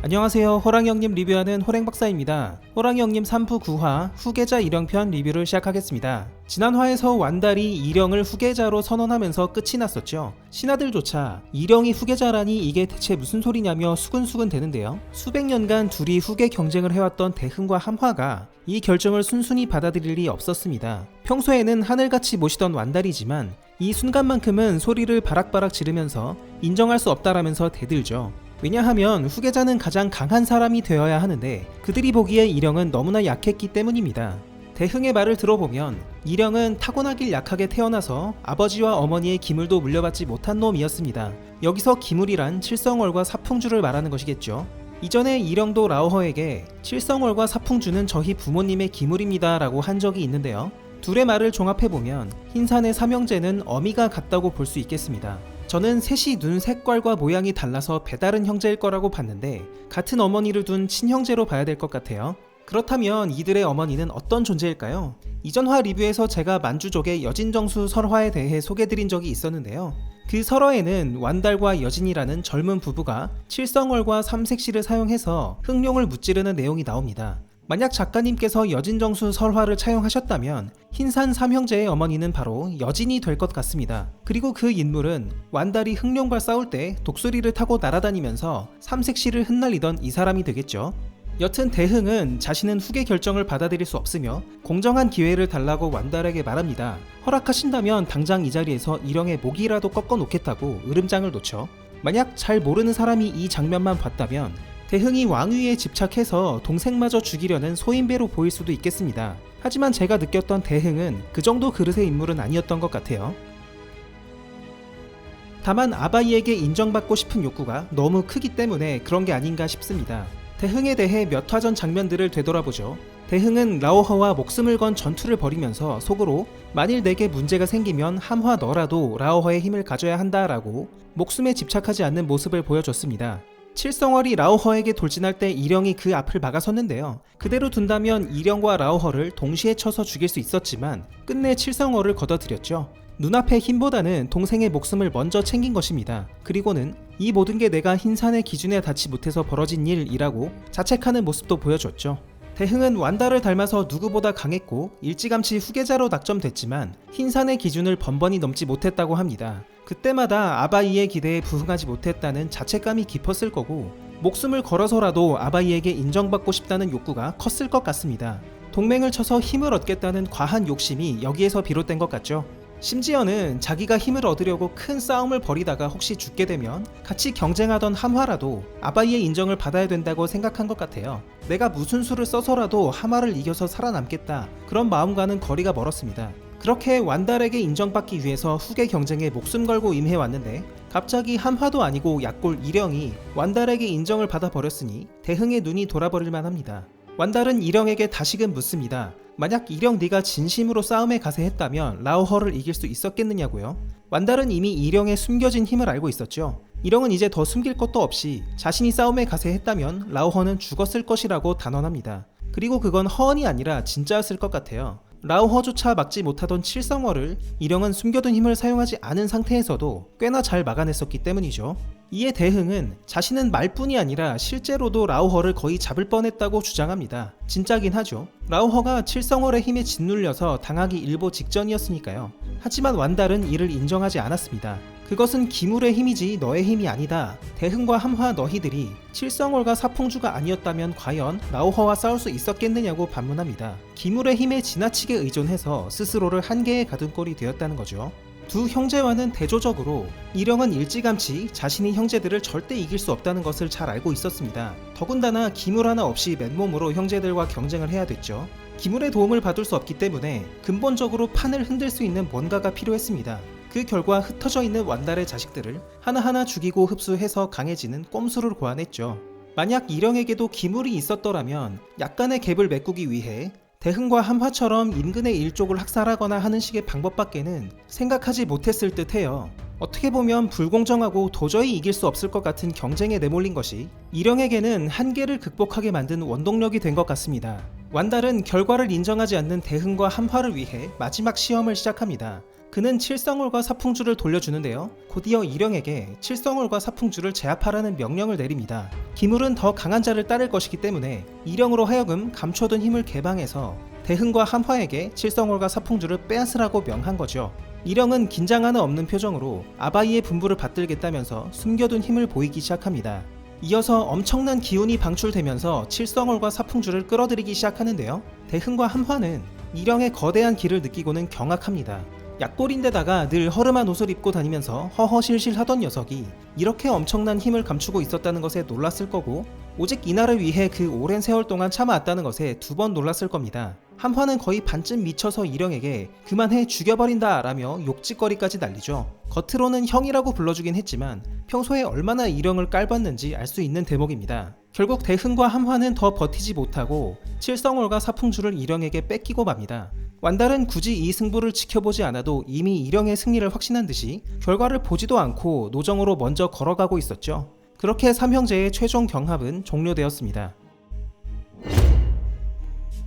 안녕하세요. 호랑이형님 리뷰하는 호랭박사입니다. 호랑이형님 3부 9화 후계자 일영편 리뷰를 시작하겠습니다. 지난 화에서 완달이 일영을 후계자로 선언하면서 끝이 났었죠. 신하들조차 일영이 후계자라니 이게 대체 무슨 소리냐며 수근수근 되는데요. 수백 년간 둘이 후계 경쟁을 해왔던 대흥과 함화가 이 결정을 순순히 받아들일 리 없었습니다. 평소에는 하늘같이 모시던 완달이지만 이 순간만큼은 소리를 바락바락 지르면서 인정할 수 없다라면서 대들죠. 왜냐하면 후계자는 가장 강한 사람이 되어야 하는데 그들이 보기에 일영은 너무나 약했기 때문입니다. 대흥의 말을 들어보면 일영은 타고나길 약하게 태어나서 아버지와 어머니의 기물도 물려받지 못한 놈이었습니다. 여기서 기물이란 칠성월과 사풍주를 말하는 것이겠죠. 이전에 일영도 라오허에게 칠성월과 사풍주는 저희 부모님의 기물입니다 라고 한 적이 있는데요. 둘의 말을 종합해보면 흰산의 삼형제는 어미가 같다고 볼 수 있겠습니다. 저는 셋이 눈 색깔과 모양이 달라서 배다른 형제일 거라고 봤는데 같은 어머니를 둔 친형제로 봐야 될 것 같아요. 그렇다면 이들의 어머니는 어떤 존재일까요? 이전 화 리뷰에서 제가 만주족의 여진정수 설화에 대해 소개드린 적이 있었는데요. 그 설화에는 완달과 여진이라는 젊은 부부가 칠성월과 삼색시를 사용해서 흑룡을 무찌르는 내용이 나옵니다. 만약 작가님께서 여진정수 설화를 차용하셨다면 흰산 삼형제의 어머니는 바로 여진이 될 것 같습니다. 그리고 그 인물은 완달이 흑룡과 싸울 때 독수리를 타고 날아다니면서 삼색시를 흩날리던 이 사람이 되겠죠. 여튼 대흥은 자신은 후계 결정을 받아들일 수 없으며 공정한 기회를 달라고 완달에게 말합니다. 허락하신다면 당장 이 자리에서 일영의 목이라도 꺾어 놓겠다고 으름장을 놓죠. 만약 잘 모르는 사람이 이 장면만 봤다면 대흥이 왕위에 집착해서 동생마저 죽이려는 소인배로 보일 수도 있겠습니다. 하지만 제가 느꼈던 대흥은 그 정도 그릇의 인물은 아니었던 것 같아요. 다만 아바이에게 인정받고 싶은 욕구가 너무 크기 때문에 그런 게 아닌가 싶습니다. 대흥에 대해 몇 화 전 장면들을 되돌아보죠. 대흥은 라오허와 목숨을 건 전투를 벌이면서 속으로 만일 내게 문제가 생기면 함화 너라도 라오허의 힘을 가져야 한다라고 목숨에 집착하지 않는 모습을 보여줬습니다. 칠성월이 라오허에게 돌진할 때 일영이 그 앞을 막아섰는데요. 그대로 둔다면 일영과 라오허를 동시에 쳐서 죽일 수 있었지만 끝내 칠성월을 걷어들였죠. 눈앞의 힘보다는 동생의 목숨을 먼저 챙긴 것입니다. 그리고는 이 모든 게 내가 흰산의 기준에 닿지 못해서 벌어진 일이라고 자책하는 모습도 보여줬죠. 대흥은 완달을 닮아서 누구보다 강했고 일찌감치 후계자로 낙점됐지만 흰산의 기준을 번번이 넘지 못했다고 합니다. 그때마다 아바이의 기대에 부응하지 못했다는 자책감이 깊었을 거고 목숨을 걸어서라도 아바이에게 인정받고 싶다는 욕구가 컸을 것 같습니다. 동맹을 쳐서 힘을 얻겠다는 과한 욕심이 여기에서 비롯된 것 같죠. 심지어는 자기가 힘을 얻으려고 큰 싸움을 벌이다가 혹시 죽게 되면 같이 경쟁하던 함화라도 아바이의 인정을 받아야 된다고 생각한 것 같아요. 내가 무슨 수를 써서라도 함화를 이겨서 살아남겠다, 그런 마음과는 거리가 멀었습니다. 그렇게 완달에게 인정받기 위해서 후계 경쟁에 목숨 걸고 임해왔는데 갑자기 함화도 아니고 약골 일영이 완달에게 인정을 받아버렸으니 대흥의 눈이 돌아버릴만 합니다. 완달은 일영에게 다시금 묻습니다. 만약 일영 네가 진심으로 싸움에 가세했다면 라오허를 이길 수 있었겠느냐고요? 완달은 이미 일영의 숨겨진 힘을 알고 있었죠. 일영은 이제 더 숨길 것도 없이 자신이 싸움에 가세했다면 라오허는 죽었을 것이라고 단언합니다. 그리고 그건 허언이 아니라 진짜였을 것 같아요. 라오허조차 막지 못하던 칠성월을 일영은 숨겨둔 힘을 사용하지 않은 상태에서도 꽤나 잘 막아냈었기 때문이죠. 이에 대흥은 자신은 말뿐이 아니라 실제로도 라오허를 거의 잡을 뻔했다고 주장합니다. 진짜긴 하죠. 라오허가 칠성월의 힘에 짓눌려서 당하기 일보 직전이었으니까요. 하지만 완달은 이를 인정하지 않았습니다. 그것은 기물의 힘이지 너의 힘이 아니다. 대흥과 함화 너희들이 칠성월과 사풍주가 아니었다면 과연 라오허와 싸울 수 있었겠느냐고 반문합니다. 기물의 힘에 지나치게 의존해서 스스로를 한계에 가둔 꼴이 되었다는 거죠. 두 형제와는 대조적으로 일영은 일찌감치 자신이 형제들을 절대 이길 수 없다는 것을 잘 알고 있었습니다. 더군다나 기물 하나 없이 맨몸으로 형제들과 경쟁을 해야 됐죠. 기물의 도움을 받을 수 없기 때문에 근본적으로 판을 흔들 수 있는 뭔가가 필요했습니다. 그 결과 흩어져 있는 완달의 자식들을 하나하나 죽이고 흡수해서 강해지는 꼼수를 고안했죠. 만약 일영에게도 기물이 있었더라면 약간의 갭을 메꾸기 위해 대흥과 함화처럼 인근의 일족을 학살하거나 하는 식의 방법밖에는 생각하지 못했을 듯해요. 어떻게 보면 불공정하고 도저히 이길 수 없을 것 같은 경쟁에 내몰린 것이 일영에게는 한계를 극복하게 만든 원동력이 된 것 같습니다. 완달은 결과를 인정하지 않는 대흥과 함화를 위해 마지막 시험을 시작합니다. 그는 칠성월과 사풍주를 돌려주는데요. 곧이어 일영에게 칠성월과 사풍주를 제압하라는 명령을 내립니다. 기물은 더 강한 자를 따를 것이기 때문에 일영으로 하여금 감춰둔 힘을 개방해서 대흥과 함화에게 칠성월과 사풍주를 빼앗으라고 명한 거죠. 일영은 긴장 하나 없는 표정으로 아바이의 분부를 받들겠다면서 숨겨둔 힘을 보이기 시작합니다. 이어서 엄청난 기운이 방출되면서 칠성월과 사풍주를 끌어들이기 시작하는데요. 대흥과 함화는 일영의 거대한 기를 느끼고는 경악합니다. 약골인데다가 늘 허름한 옷을 입고 다니면서 허허실실 하던 녀석이 이렇게 엄청난 힘을 감추고 있었다는 것에 놀랐을 거고, 오직 이날을 위해 그 오랜 세월 동안 참아왔다는 것에 두 번 놀랐을 겁니다. 함화는 거의 반쯤 미쳐서 일영에게 그만해 죽여버린다 라며 욕짓거리까지 날리죠. 겉으로는 형이라고 불러주긴 했지만 평소에 얼마나 일영을 깔봤는지 알 수 있는 대목입니다. 결국 대흥과 함화는 더 버티지 못하고 칠성월과 사풍주를 일영에게 뺏기고 맙니다. 완달은 굳이 이 승부를 지켜보지 않아도 이미 일영의 승리를 확신한 듯이 결과를 보지도 않고 노정으로 먼저 걸어가고 있었죠. 그렇게 삼형제의 최종 경합은 종료되었습니다.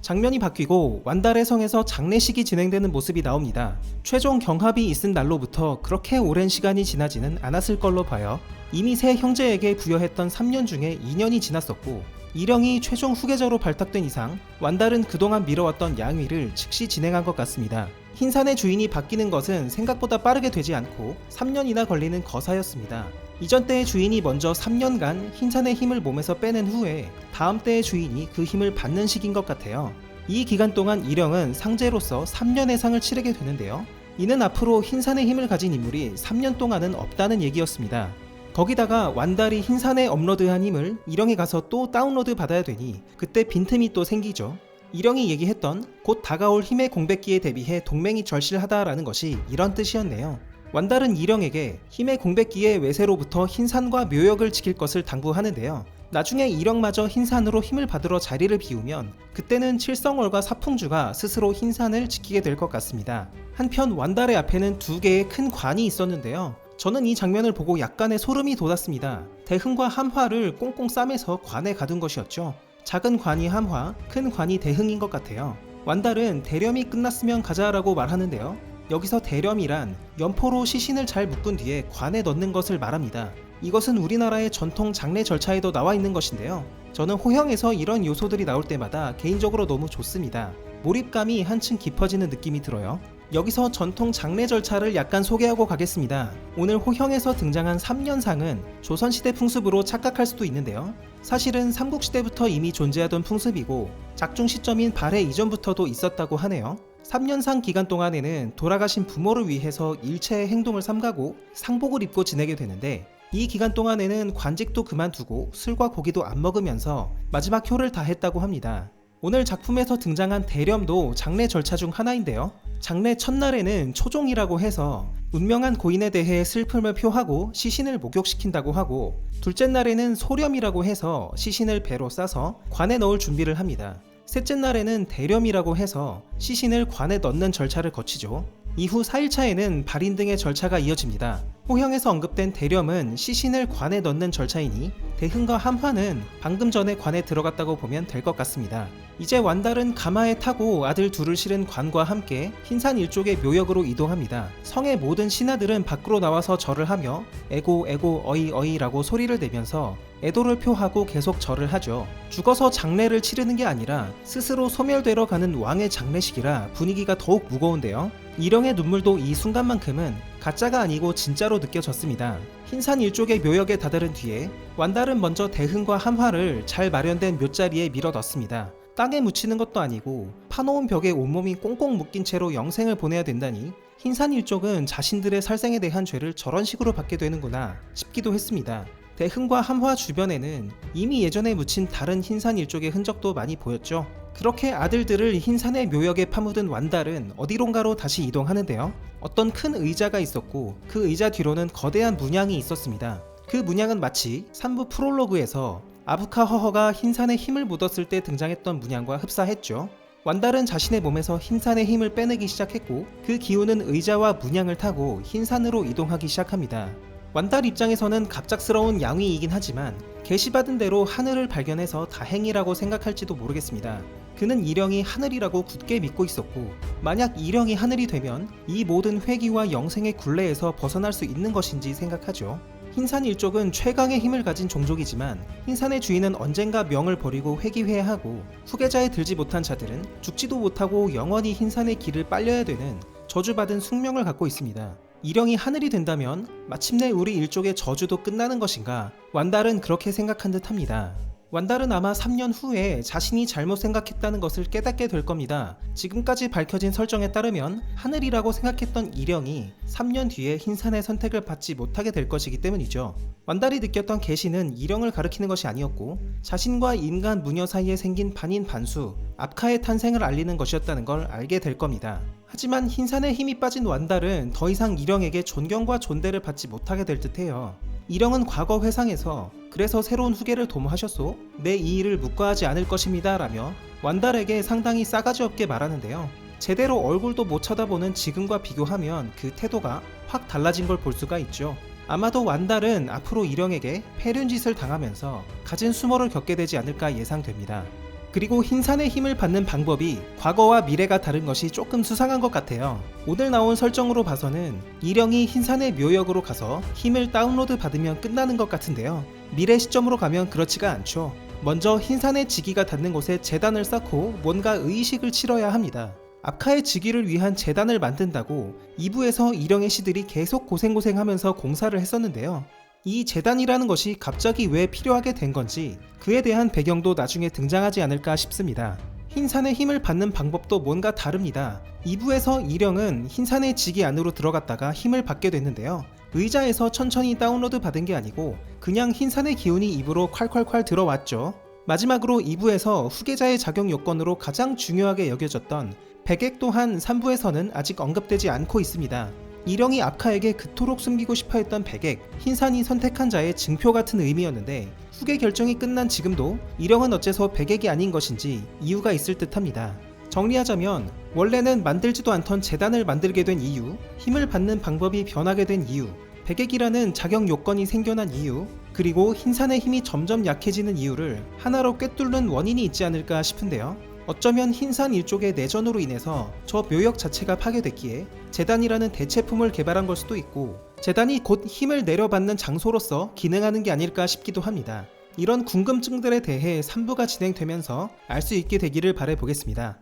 장면이 바뀌고 완달의 성에서 장례식이 진행되는 모습이 나옵니다. 최종 경합이 있은 날로부터 그렇게 오랜 시간이 지나지는 않았을 걸로 봐요. 이미 세 형제에게 부여했던 3년 중에 2년이 지났었고, 일영이 최종 후계자로 발탁된 이상 완달은 그동안 미뤄왔던 양위를 즉시 진행한 것 같습니다. 흰산의 주인이 바뀌는 것은 생각보다 빠르게 되지 않고 3년이나 걸리는 거사였습니다. 이전 때의 주인이 먼저 3년간 흰산의 힘을 몸에서 빼낸 후에 다음 때의 주인이 그 힘을 받는 식인 것 같아요. 이 기간 동안 일영은 상제로서 3년의 상을 치르게 되는데요. 이는 앞으로 흰산의 힘을 가진 인물이 3년 동안은 없다는 얘기였습니다. 거기다가 완달이 흰산에 업로드한 힘을 일영에 가서 또 다운로드 받아야 되니 그때 빈틈이 또 생기죠. 일영이 얘기했던 곧 다가올 힘의 공백기에 대비해 동맹이 절실하다라는 것이 이런 뜻이었네요. 완달은 일영에게 힘의 공백기에 외세로부터 흰산과 묘역을 지킬 것을 당부하는데요. 나중에 일영마저 흰산으로 힘을 받으러 자리를 비우면 그때는 칠성월과 사풍주가 스스로 흰산을 지키게 될 것 같습니다. 한편 완달의 앞에는 두 개의 큰 관이 있었는데요. 저는 이 장면을 보고 약간의 소름이 돋았습니다. 대흥과 함화를 꽁꽁 싸매서 관에 가둔 것이었죠. 작은 관이 함화, 큰 관이 대흥인 것 같아요. 완달은 대렴이 끝났으면 가자라고 말하는데요. 여기서 대렴이란 연포로 시신을 잘 묶은 뒤에 관에 넣는 것을 말합니다. 이것은 우리나라의 전통 장례 절차에도 나와 있는 것인데요. 저는 호형에서 이런 요소들이 나올 때마다 개인적으로 너무 좋습니다. 몰입감이 한층 깊어지는 느낌이 들어요. 여기서 전통 장례 절차를 약간 소개하고 가겠습니다. 오늘 호형에서 등장한 3년상은 조선시대 풍습으로 착각할 수도 있는데요. 사실은 삼국시대부터 이미 존재하던 풍습이고 작중 시점인 발해 이전부터도 있었다고 하네요. 3년상 기간 동안에는 돌아가신 부모를 위해서 일체의 행동을 삼가고 상복을 입고 지내게 되는데, 이 기간 동안에는 관직도 그만두고 술과 고기도 안 먹으면서 마지막 효를 다했다고 합니다. 오늘 작품에서 등장한 대렴도 장례 절차 중 하나인데요. 장례 첫날에는 초종이라고 해서 운명한 고인에 대해 슬픔을 표하고 시신을 목욕시킨다고 하고, 둘째 날에는 소렴이라고 해서 시신을 배로 싸서 관에 넣을 준비를 합니다. 셋째 날에는 대렴이라고 해서 시신을 관에 넣는 절차를 거치죠. 이후 4일차에는 발인 등의 절차가 이어집니다. 호형에서 언급된 대렴은 시신을 관에 넣는 절차이니 대흥과 함화는 방금 전에 관에 들어갔다고 보면 될 것 같습니다. 이제 완달은 가마에 타고 아들 둘을 실은 관과 함께 흰산 일족의 묘역으로 이동합니다. 성의 모든 신하들은 밖으로 나와서 절을 하며 에고 에고 어이 어이라고 소리를 내면서 애도를 표하고 계속 절을 하죠. 죽어서 장례를 치르는 게 아니라 스스로 소멸되러 가는 왕의 장례식이라 분위기가 더욱 무거운데요. 일영의 눈물도 이 순간만큼은 가짜가 아니고 진짜로 느껴졌습니다. 흰산 일족의 묘역에 다다른 뒤에 완달은 먼저 대흥과 함화를 잘 마련된 묘자리에 밀어 넣습니다. 땅에 묻히는 것도 아니고 파놓은 벽에 온몸이 꽁꽁 묶인 채로 영생을 보내야 된다니 흰산 일족은 자신들의 살생에 대한 죄를 저런 식으로 받게 되는구나 싶기도 했습니다. 대흥과 함화 주변에는 이미 예전에 묻힌 다른 흰산 일족의 흔적도 많이 보였죠. 그렇게 아들들을 흰산의 묘역에 파묻은 완달은 어디론가로 다시 이동하는데요. 어떤 큰 의자가 있었고 그 의자 뒤로는 거대한 문양이 있었습니다. 그 문양은 마치 3부 프롤로그에서 아부카 허허가 흰산에 힘을 묻었을 때 등장했던 문양과 흡사했죠. 완달은 자신의 몸에서 흰산의 힘을 빼내기 시작했고 그 기운은 의자와 문양을 타고 흰산으로 이동하기 시작합니다. 완달 입장에서는 갑작스러운 양위이긴 하지만 계시받은 대로 하늘을 발견해서 다행이라고 생각할지도 모르겠습니다. 그는 일령이 하늘이라고 굳게 믿고 있었고, 만약 일령이 하늘이 되면 이 모든 회귀와 영생의 굴레에서 벗어날 수 있는 것인지 생각하죠. 흰산 일족은 최강의 힘을 가진 종족이지만 흰산의 주인은 언젠가 명을 버리고 회귀해야 하고, 후계자에 들지 못한 자들은 죽지도 못하고 영원히 흰산의 길을 빨려야 되는 저주받은 숙명을 갖고 있습니다. 일령이 하늘이 된다면 마침내 우리 일족의 저주도 끝나는 것인가? 완달은 그렇게 생각한 듯합니다. 완달은 아마 3년 후에 자신이 잘못 생각했다는 것을 깨닫게 될 겁니다. 지금까지 밝혀진 설정에 따르면 하늘이라고 생각했던 일령이 3년 뒤에 흰산의 선택을 받지 못하게 될 것이기 때문이죠. 완달이 느꼈던 계시는 일령을 가리키는 것이 아니었고, 자신과 인간 무녀 사이에 생긴 반인 반수, 압카의 탄생을 알리는 것이었다는 걸 알게 될 겁니다. 하지만 흰산의 힘이 빠진 완달은 더 이상 일령에게 존경과 존대를 받지 못하게 될 듯해요. 일령은 과거 회상에서 그래서 새로운 후계를 도모하셨소? 내 이 일을 묵과하지 않을 것입니다 라며 완달에게 상당히 싸가지 없게 말하는데요. 제대로 얼굴도 못 쳐다보는 지금과 비교하면 그 태도가 확 달라진 걸 볼 수가 있죠. 아마도 완달은 앞으로 일령에게 폐륜짓을 당하면서 갖은 수모를 겪게 되지 않을까 예상됩니다. 그리고 흰산의 힘을 받는 방법이 과거와 미래가 다른 것이 조금 수상한 것 같아요. 오늘 나온 설정으로 봐서는 일령이 흰산의 묘역으로 가서 힘을 다운로드 받으면 끝나는 것 같은데요. 미래 시점으로 가면 그렇지가 않죠. 먼저 흰산의 직위가 닿는 곳에 제단을 쌓고 뭔가 의식을 치러야 합니다. 압카의 직위를 위한 제단을 만든다고 2부에서 일령의 시들이 계속 고생하면서 공사를 했었는데요. 이 제단이라는 것이 갑자기 왜 필요하게 된 건지 그에 대한 배경도 나중에 등장하지 않을까 싶습니다. 흰산의 힘을 받는 방법도 뭔가 다릅니다. 2부에서 일령은 흰산의 직위 안으로 들어갔다가 힘을 받게 됐는데요. 의자에서 천천히 다운로드 받은 게 아니고 그냥 흰산의 기운이 입으로 콸콸콸 들어왔죠. 마지막으로 2부에서 후계자의 작용 요건으로 가장 중요하게 여겨졌던 백액 또한 3부에서는 아직 언급되지 않고 있습니다. 일령이 압카에게 그토록 숨기고 싶어 했던 백액, 흰산이 선택한 자의 증표 같은 의미였는데 후계 결정이 끝난 지금도 일령은 어째서 백액이 아닌 것인지 이유가 있을 듯합니다. 정리하자면 원래는 만들지도 않던 재단을 만들게 된 이유, 힘을 받는 방법이 변하게 된 이유, 백액이라는 자격 요건이 생겨난 이유, 그리고 흰산의 힘이 점점 약해지는 이유를 하나로 꿰뚫는 원인이 있지 않을까 싶은데요. 어쩌면 흰산 일족의 내전으로 인해서 저 묘역 자체가 파괴됐기에 재단이라는 대체품을 개발한 걸 수도 있고, 재단이 곧 힘을 내려받는 장소로서 기능하는 게 아닐까 싶기도 합니다. 이런 궁금증들에 대해 3부가 진행되면서 알 수 있게 되기를 바라보겠습니다.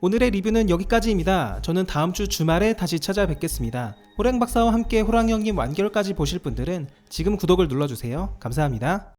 오늘의 리뷰는 여기까지입니다. 저는 다음 주 주말에 다시 찾아뵙겠습니다. 호랭박사와 함께 호랑이형님 완결까지 보실 분들은 지금 구독을 눌러주세요. 감사합니다.